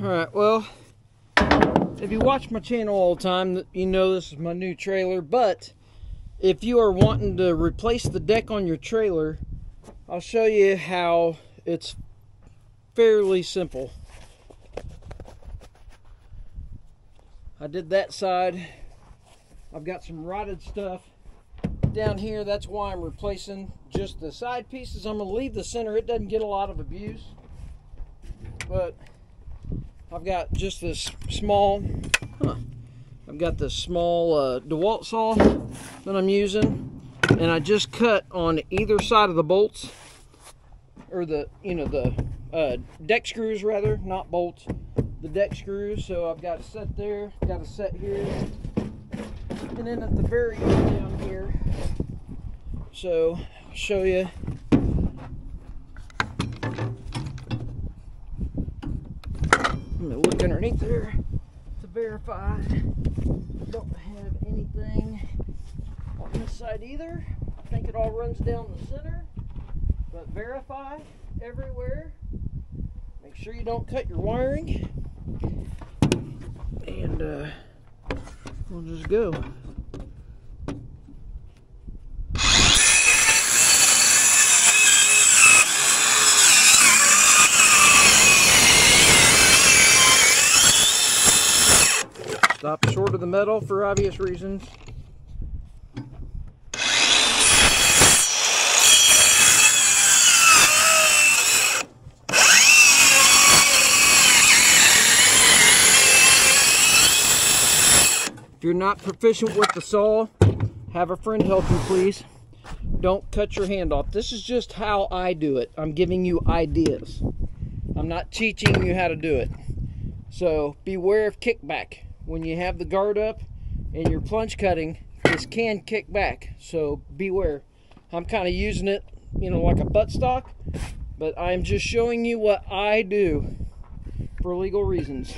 Alright, well, if you watch my channel all the time, you know this is my new trailer, but if you are wanting to replace the deck on your trailer, I'll show you how it's fairly simple. I did that side. I've got some rotted stuff down here. That's why I'm replacing just the side pieces. I'm going to leave the center. It doesn't get a lot of abuse, but I've got just this small DeWalt saw that I'm using, and I just cut on either side of the bolts, or the deck screws rather, not bolts, the deck screws. So I've got a set there, got a set here, and then at the very end down here. So I'll show you. I'm gonna look underneath there to verify I don't have anything on this side either. I think it all runs down the center, but verify everywhere. Make sure you don't cut your wiring, and we'll just go. Stop short of the metal for obvious reasons. If you're not proficient with the saw, have a friend help you, please. Don't cut your hand off. This is just how I do it. I'm giving you ideas. I'm not teaching you how to do it. So beware of kickback. When you have the guard up and you're plunge cutting, this can kick back, so beware. I'm kind of using it, like a buttstock, but I'm just showing you what I do for legal reasons.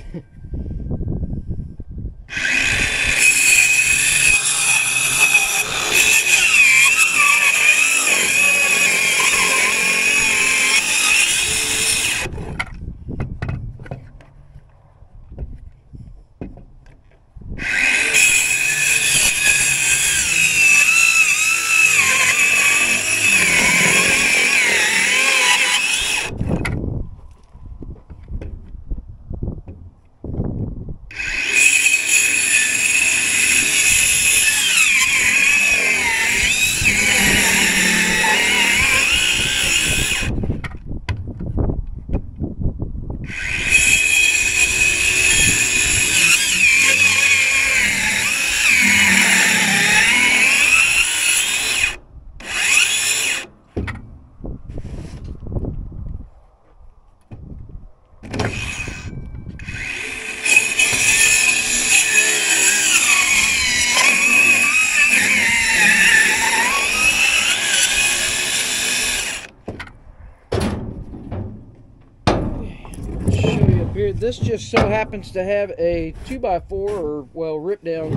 This just so happens to have a 2x4, or well, rip down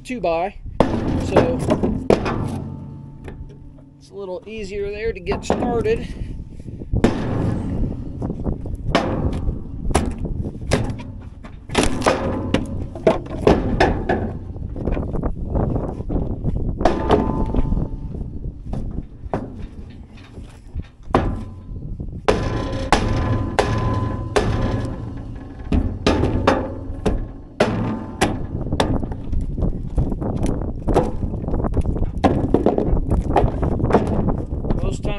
2x, so it's a little easier there to get started.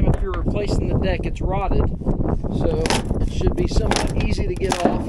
If you're replacing the deck, it's rotted, so it should be somewhat easy to get off.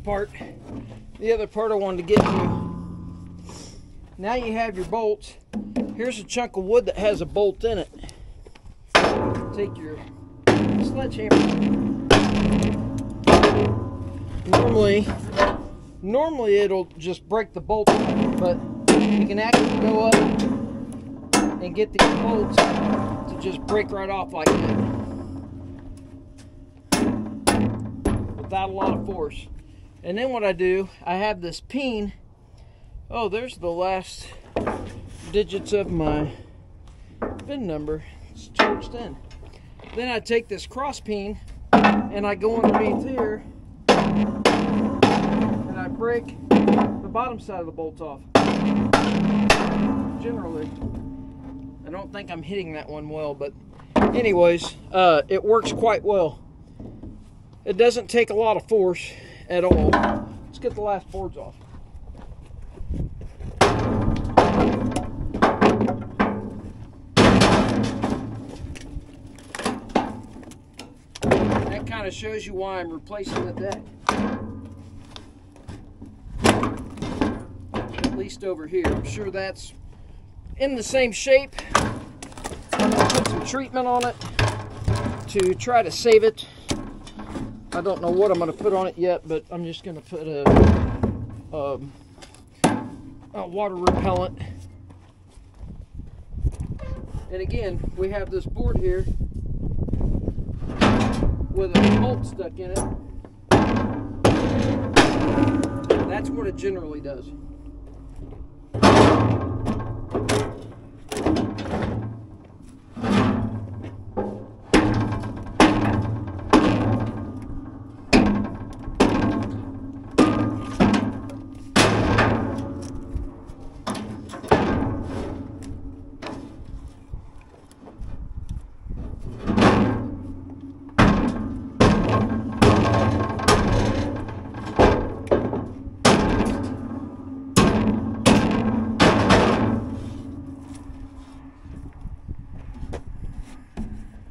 part. The other part I wanted to get to. Now you have your bolts. Here's a chunk of wood that has a bolt in it. Take your sledgehammer. Normally it'll just break the bolt, but you can actually go up and get these bolts to just break right off like that without a lot of force. And then what I do, I have this peen. Oh, there's the last digits of my VIN number. It's charged in. Then I take this cross peen and I go underneath here and I break the bottom side of the bolt off. Generally, I don't think I'm hitting that one well, but anyways, it works quite well. It doesn't take a lot of force at all. Let's get the last boards off. That kind of shows you why I'm replacing the deck. At least over here. I'm sure that's in the same shape. I'm going to put some treatment on it to try to save it. I don't know what I'm going to put on it yet, but I'm just going to put a water repellent. And again, we have this board here with a bolt stuck in it. That's what it generally does.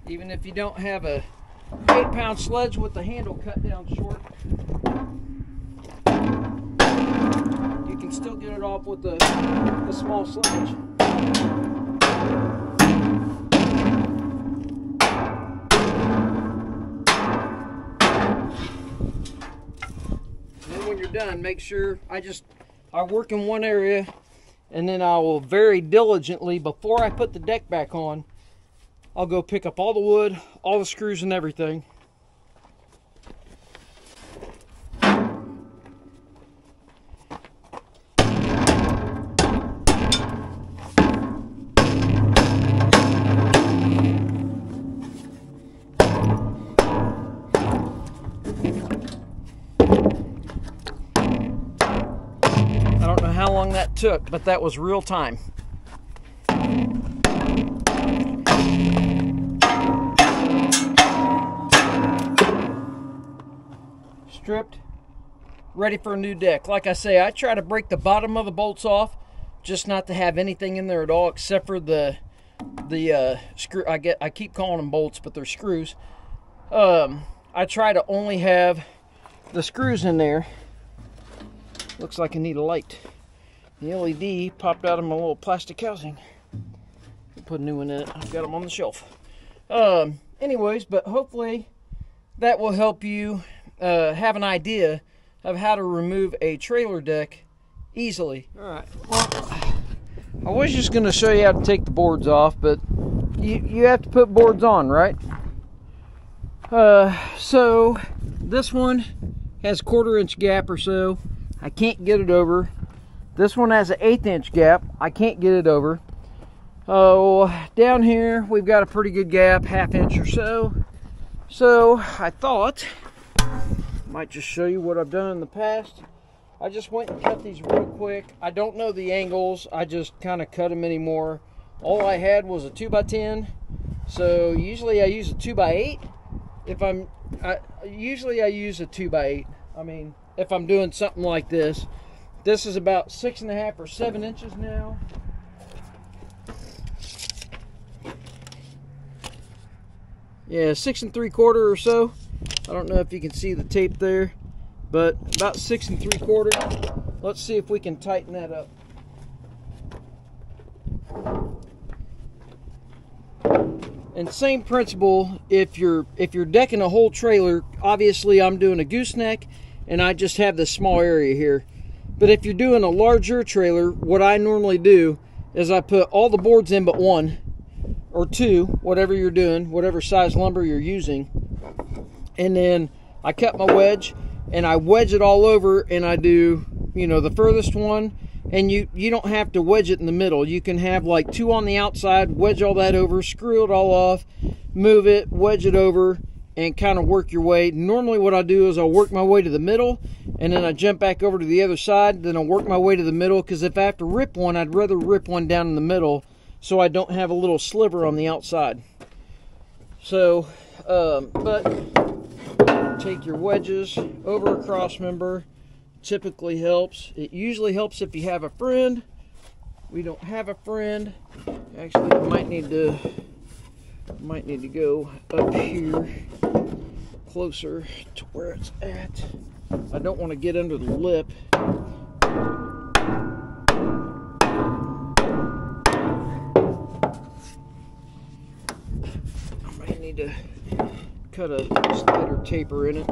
Even if you don't have a 8-pound sledge with the handle cut down short, you can still get it off with a small sledge. And then when you're done, make sure I work in one area, and then I will very diligently, before I put the deck back on, I'll go pick up all the wood, all the screws and everything. I don't know how long that took, but that was real time. Stripped, ready for a new deck. Like I say, I try to break the bottom of the bolts off, just not to have anything in there at all except for the screw. I keep calling them bolts, but they're screws. I try to only have the screws in there. Looks like I need a light. The LED popped out of my little plastic housing. Put a new one in it. I've got them on the shelf. Anyways, but hopefully that will help you have an idea of how to remove a trailer deck easily. Alright, well, I was just going to show you how to take the boards off, but you have to put boards on, right? So this one has a 1/4 inch gap or so. I can't get it over. This one has an 1/8 inch gap. I can't get it over. Oh, down here we've got a pretty good gap, 1/2 inch or so. So I thought might just show you what I've done in the past. I just went and cut these real quick. I don't know the angles. I just kind of cut them anymore. All I had was a 2x10. So usually I use a 2x8. Usually I use a 2x8. I mean, if I'm doing something like this. This is about 6.5 or 7 inches now. Yeah, 6 3/4 or so. I don't know if you can see the tape there, but about 6 3/4. Let's see if we can tighten that up. And same principle, if you're decking a whole trailer, obviously I'm doing a gooseneck and I just have this small area here. But if you're doing a larger trailer, what I normally do is I put all the boards in but one or two, whatever you're doing, whatever size lumber you're using. And then I cut my wedge and I wedge it all over, and I do, you know, the furthest one. And you don't have to wedge it in the middle. You can have like 2 on the outside, wedge all that over, screw it all off, move it, wedge it over, and kind of work your way. Normally what I do is I'll work my way to the middle, and then I jump back over to the other side, then I'll work my way to the middle, because if I have to rip one, I'd rather rip one down in the middle so I don't have a little sliver on the outside. So, but take your wedges over a cross member. Typically helps. It usually helps if you have a friend. We don't have a friend. Actually, I might need to go up here closer to where it's at. I don't want to get under the lip. I might need to cut a slider taper in it.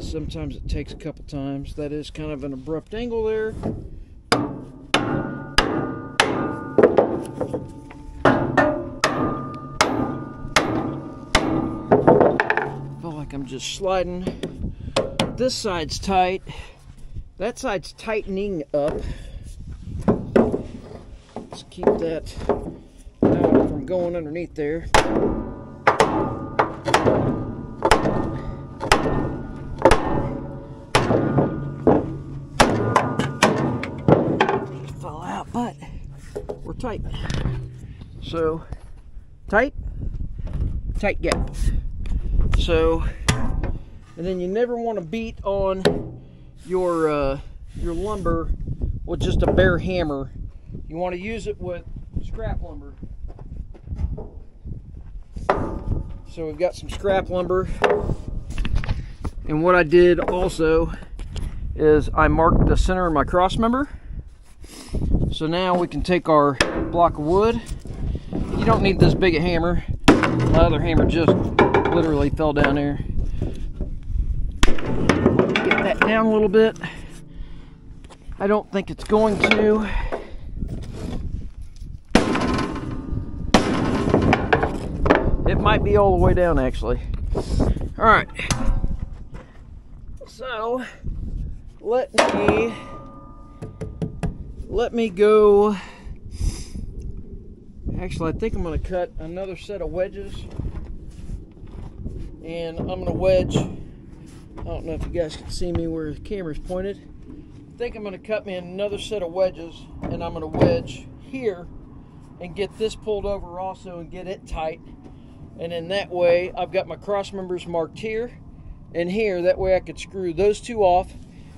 Sometimes it takes a couple times. That is kind of an abrupt angle there. I feel like I'm just sliding. This side's tight. That side's tightening up. Let's keep that out from going underneath there. But we're tight. So tight gap. So, and then you never want to beat on your lumber with just a bare hammer. You want to use it with scrap lumber. So we've got some scrap lumber, and what I did also is I marked the center of my cross member. So now we can take our block of wood. You don't need this big a hammer. My other hammer just literally fell down there. Get that down a little bit. I don't think it's going to. It might be all the way down actually. All right. So let me go. Actually, I think I'm going to cut another set of wedges, and I'm going to wedge. I don't know if you guys can see me where the camera's pointed. I think I'm going to cut me another set of wedges, and I'm going to wedge here and get this pulled over also and get it tight. And then that way I've got my cross members marked here and here. That way I could screw those two off,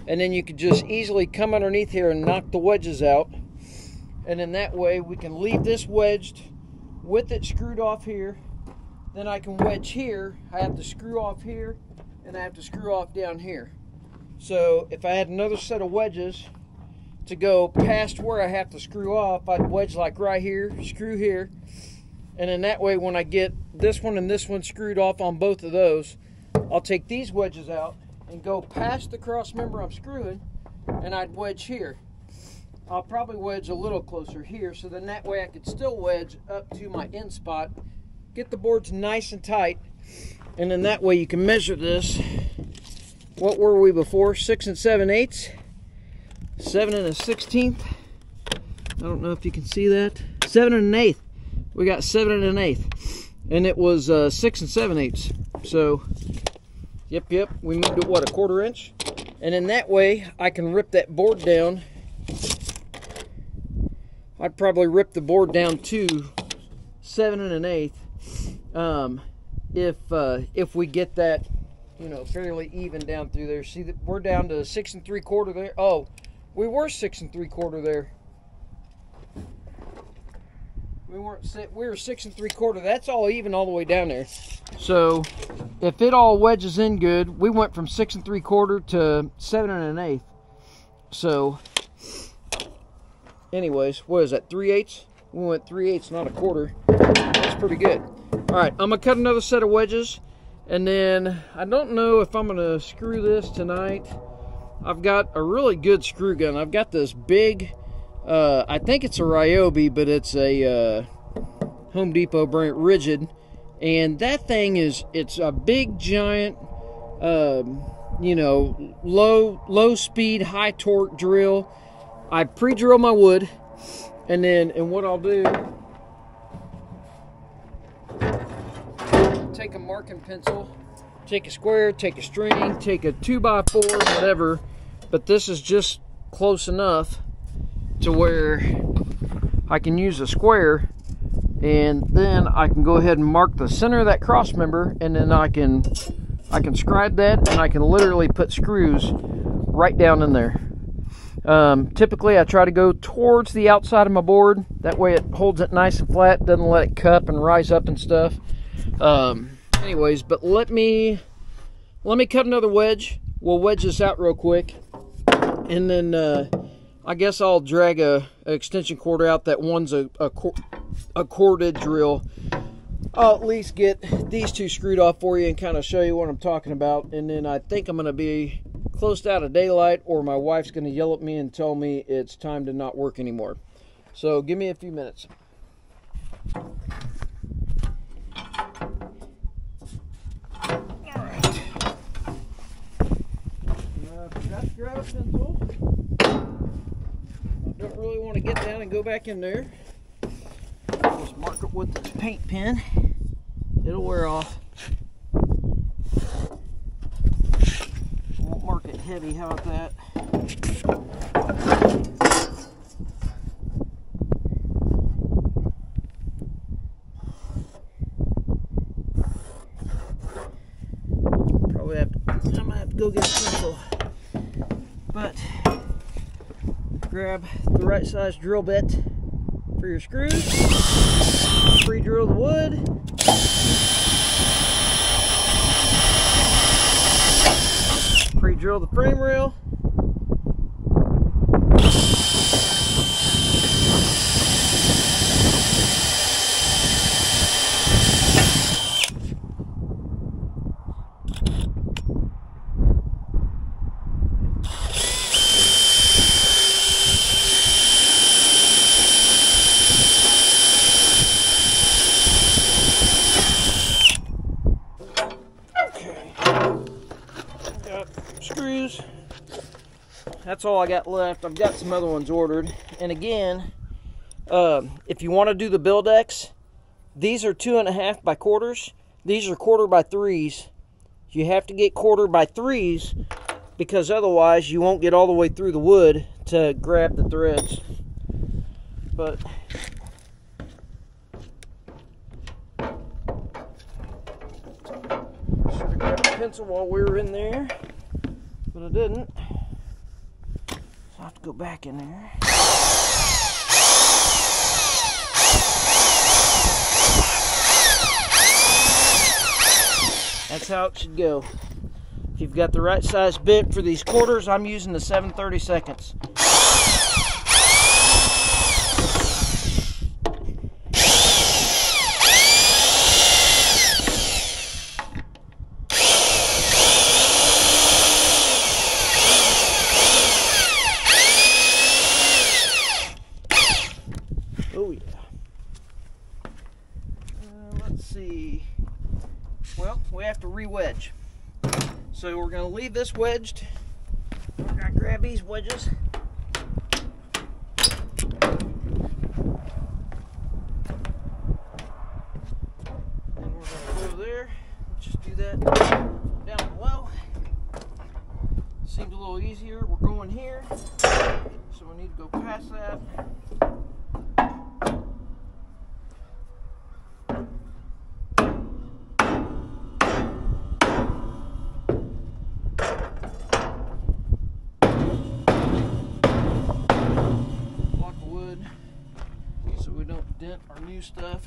and then you could just easily come underneath here and knock the wedges out. And then that way we can leave this wedged with it screwed off here. Then I can wedge here. I have to screw off here, and I have to screw off down here. So if I had another set of wedges to go past where I have to screw off, I'd wedge like right here, screw here. And then that way when I get this one and this one screwed off on both of those, I'll take these wedges out and go past the cross member I'm screwing, and I'd wedge here. I'll probably wedge a little closer here, so then that way I could still wedge up to my end spot, get the boards nice and tight, and then that way you can measure this. What were we before? 6 7/8, 7 1/16. I don't know if you can see that. 7 1/8. We got 7 1/8, and it was 6 7/8. So, yep, we moved it what, a 1/4 inch, and then that way I can rip that board down. I'd probably rip the board down to 7 1/8 if we get that, you know, fairly even down through there. See that we're down to 6 3/4 there. Oh, we were 6 3/4 there. We were 6 3/4. That's all even all the way down there. So if it all wedges in good, we went from 6 3/4 to 7 1/8. So anyways, what is that, 3/8? We went 3/8, not a quarter. That's pretty good. All right, I'm gonna cut another set of wedges, and then I don't know if I'm gonna screw this tonight. I've got a really good screw gun. I've got this big, I think it's a Ryobi, but it's a Home Depot brand, rigid, and that thing it's a big giant, you know, low speed, high torque drill. I pre-drill my wood, and what I'll do, take a marking pencil, take a square, take a string, take a 2x4, whatever, but this is just close enough to where I can use a square, and then I can go ahead and mark the center of that cross member, and then I can scribe that, and I can literally put screws right down in there. Typically I try to go towards the outside of my board, that way it holds it nice and flat, doesn't let it cup and rise up and stuff. Anyways, but let me cut another wedge. We'll wedge this out real quick, and then I guess I'll drag a extension cord out. That one's a corded drill. I'll at least get these two screwed off for you and kind of show you what I'm talking about. And then I think I'm going to be close to out of daylight, or my wife's going to yell at me and tell me it's time to not work anymore. So give me a few minutes. Alright. Forgot to grab a pencil. I don't really want to get down and go back in there. Just mark it with this paint pen. It'll wear off. Won't mark it heavy, how about that? Probably I'm gonna have to go get a pencil. But grab the right size drill bit for your screws. Pre-drill the wood. Pre-drill the frame rail. Screws. That's all I got left. I've got some other ones ordered. And again, if you want to do the build X, these are 2.5 by quarters. These are 1/4 by 3s. You have to get 1/4 by 3s because otherwise you won't get all the way through the wood to grab the threads. But should have grabbed a pencil while we were in there, but I didn't. So I'll have to go back in there. That's how it should go. If you've got the right size bit for these quarters, I'm using the 7/32. Oh yeah. Let's see. Well, we have to re-wedge. So we're going to leave this wedged. We're going to grab these wedges. And we're going to go there. Just do that down below. Seems a little easier. We're going here. So we need to go past that. So we don't dent our new stuff.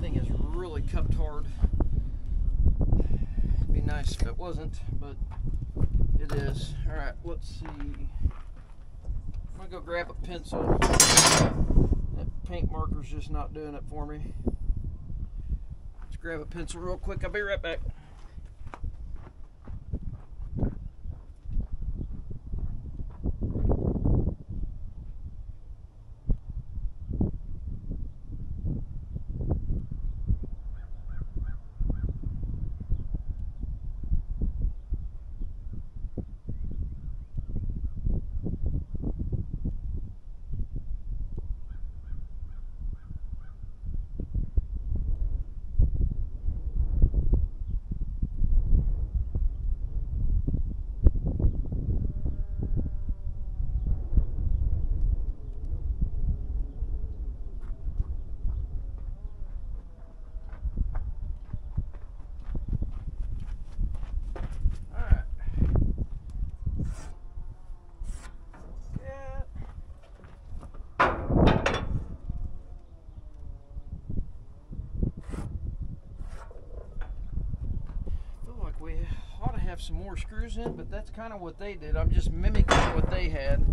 Thing is really cupped hard. It'd be nice if it wasn't, but it is. All right, let's see. I'm gonna go grab a pencil. That paint marker's just not doing it for me. Let's grab a pencil real quick. I'll be right back. We ought to have some more screws in, but that's kind of what they did. I'm just mimicking what they had.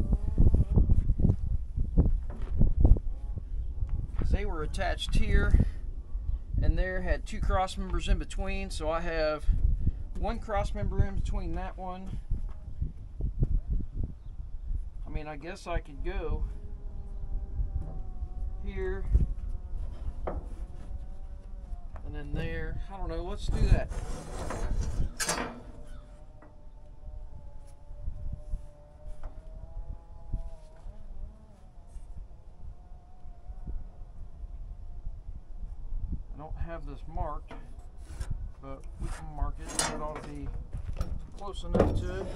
Because they were attached here and there, had two cross members in between, so I have one cross member in between that one. I mean, I guess I could go here and then there. I don't know, let's do that. I don't have this marked, but we can mark it. It ought to be close enough to it.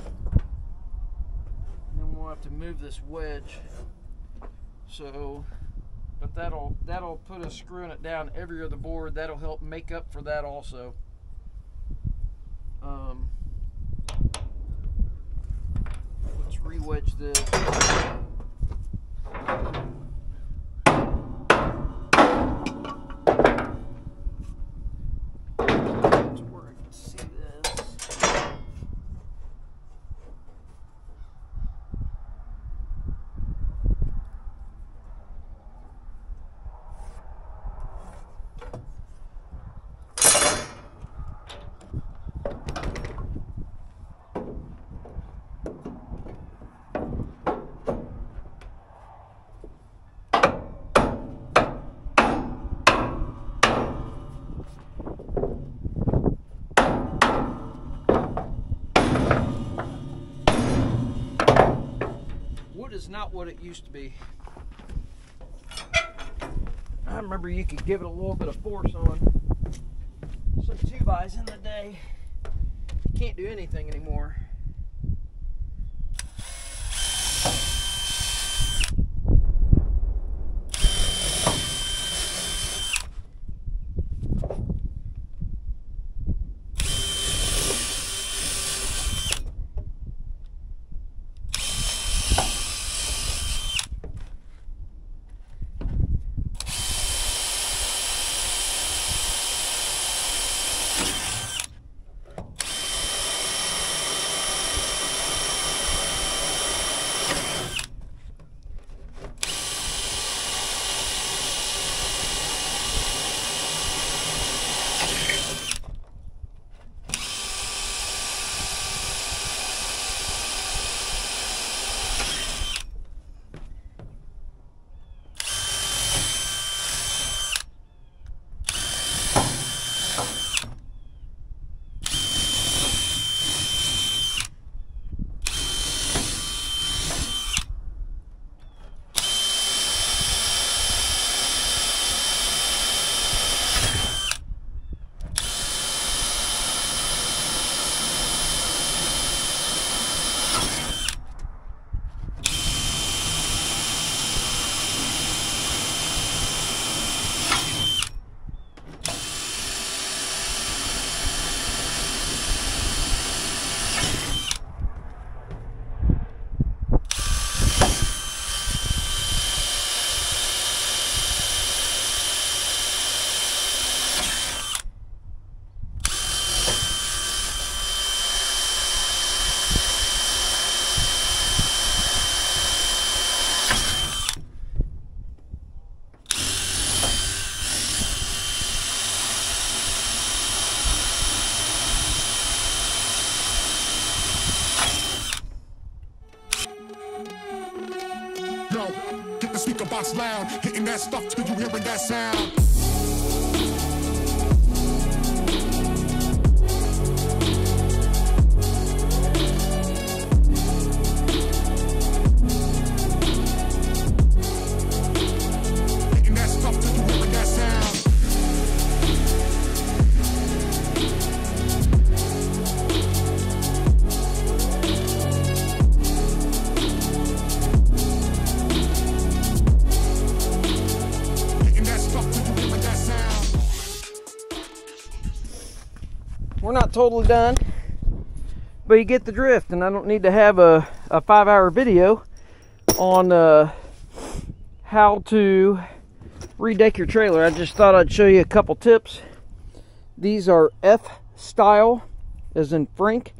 And then we'll have to move this wedge. So, but that'll put us screwing it down every other board. That'll help make up for that also. Let's re-wedge this. Is not what it used to be. I remember you could give it a little bit of force on some 2x in the day. You can't do anything anymore. box loud, hitting that stuff till you hearing that sound. We're not totally done, but you get the drift, and I don't need to have a 5-hour video on how to redeck your trailer. I just thought I'd show you a couple tips. These are F-style, as in Frank.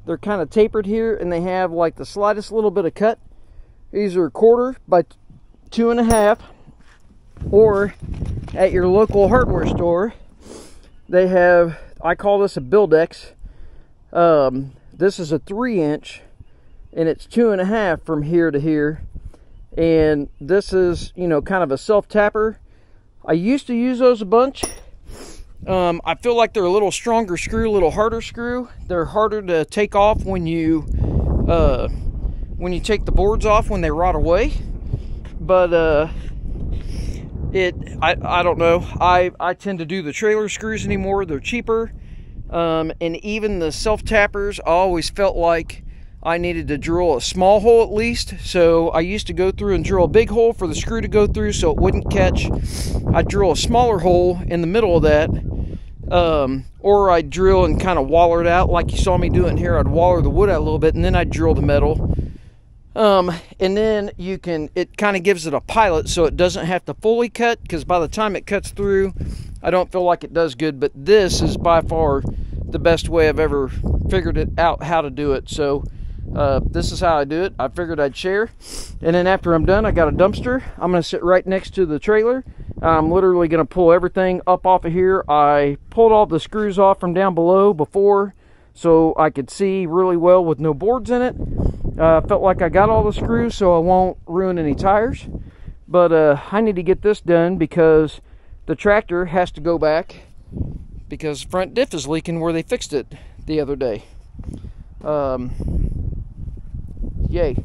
They're kind of tapered here, and they have like the slightest little bit of cut. These are 1/4 by 2.5, or at your local hardware store, they have, I call this a Buildex. This is a 3-inch, and it's 2.5 from here to here. And this is, you know, kind of a self-tapper. I used to use those a bunch. I feel like they're a little stronger screw, a little harder screw. They're harder to take off when you take the boards off when they rot away. But I don't know. I tend to do the trailer screws anymore. They're cheaper. And even the self-tappers, I always felt like I needed to drill a small hole at least. So I used to go through and drill a big hole for the screw to go through so it wouldn't catch. I'd drill a smaller hole in the middle of that. Or I'd drill and kind of waller it out like you saw me doing here. I'd waller the wood out a little bit, and then I'd drill the metal. And then it kind of gives it a pilot so it doesn't have to fully cut, because by the time it cuts through, I don't feel like it does good. But this is by far the best way I've ever figured it out how to do it. So this is how I do it. I figured I'd share. And then after I'm done, I got a dumpster. I'm going to sit right next to the trailer. I'm literally going to pull everything up off of here. I pulled all the screws off from down below before so I could see really well with no boards in it. Felt like I got all the screws so I won't ruin any tires. But I need to get this done because the tractor has to go back because front diff is leaking where they fixed it the other day. Yay.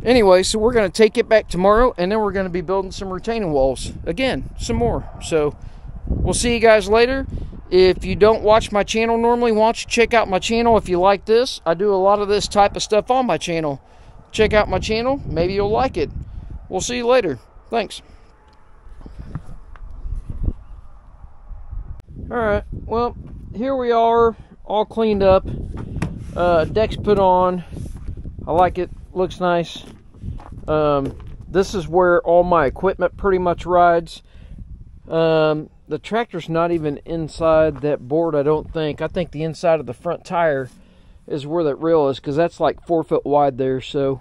Anyway, so we're going to take it back tomorrow, and then we're going to be building some retaining walls again, some more. So we'll see you guys later. If you don't watch my channel normally, why don't you check out my channel if you like this. I do a lot of this type of stuff on my channel. Check out my channel. Maybe you'll like it. We'll see you later. Thanks. Alright, well, here we are, all cleaned up. Deck's put on. I like it. Looks nice. This is where all my equipment pretty much rides. The tractor's not even inside that board, I don't think. I think the inside of the front tire is where that rail is, because that's like 4 foot wide there. So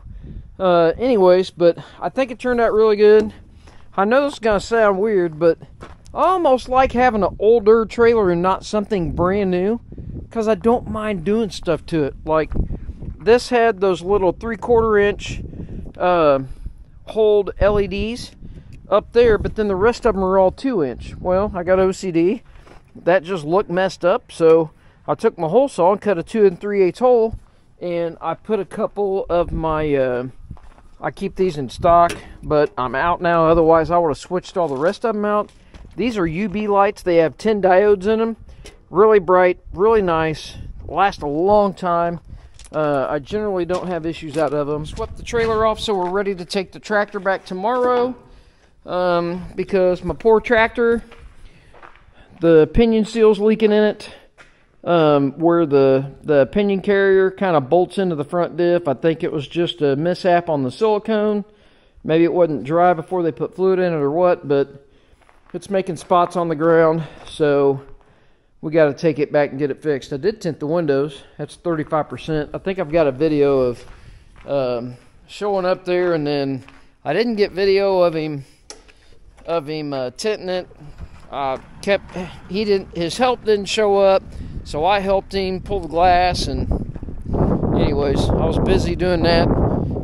anyways, but I think it turned out really good. I know this is going to sound weird, but I almost like having an older trailer and not something brand new, because I don't mind doing stuff to it. Like this had those little 3/4 inch hold LEDs up there, but then the rest of them are all 2-inch. Well, I got OCD. That just looked messed up, so I took my hole saw and cut a 2 3/8 hole, and I put a couple of my I keep these in stock, but I'm out now. Otherwise, I would have switched all the rest of them out. These are UB lights. They have 10 diodes in them. Really bright, really nice. Last a long time. I generally don't have issues out of them. Swept the trailer off, so we're ready to take the tractor back tomorrow. Because my poor tractor, the pinion seal's leaking in it. Where the pinion carrier kind of bolts into the front diff. I think it was just a mishap on the silicone. Maybe it wasn't dry before they put fluid in it or what, but it's making spots on the ground, so we got to take it back and get it fixed. I did tint the windows. That's 35%. I think I've got a video of showing up there, and then I didn't get video of him tinting it. His help didn't show up, so I helped him pull the glass, and anyways, I was busy doing that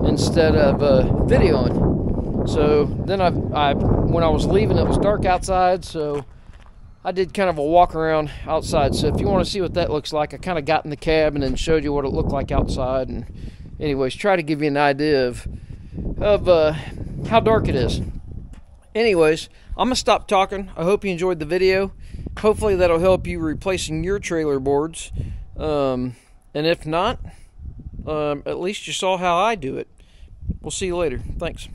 instead of videoing. So then when I was leaving, it was dark outside, so I did kind of a walk around outside. So if you want to see what that looks like, I kind of got in the cab and then showed you what it looked like outside. And anyways, try to give you an idea of how dark it is. Anyways, I'm gonna stop talking. I hope you enjoyed the video. Hopefully that'll help you replacing your trailer boards. And if not, at least you saw how I do it. We'll see you later. Thanks.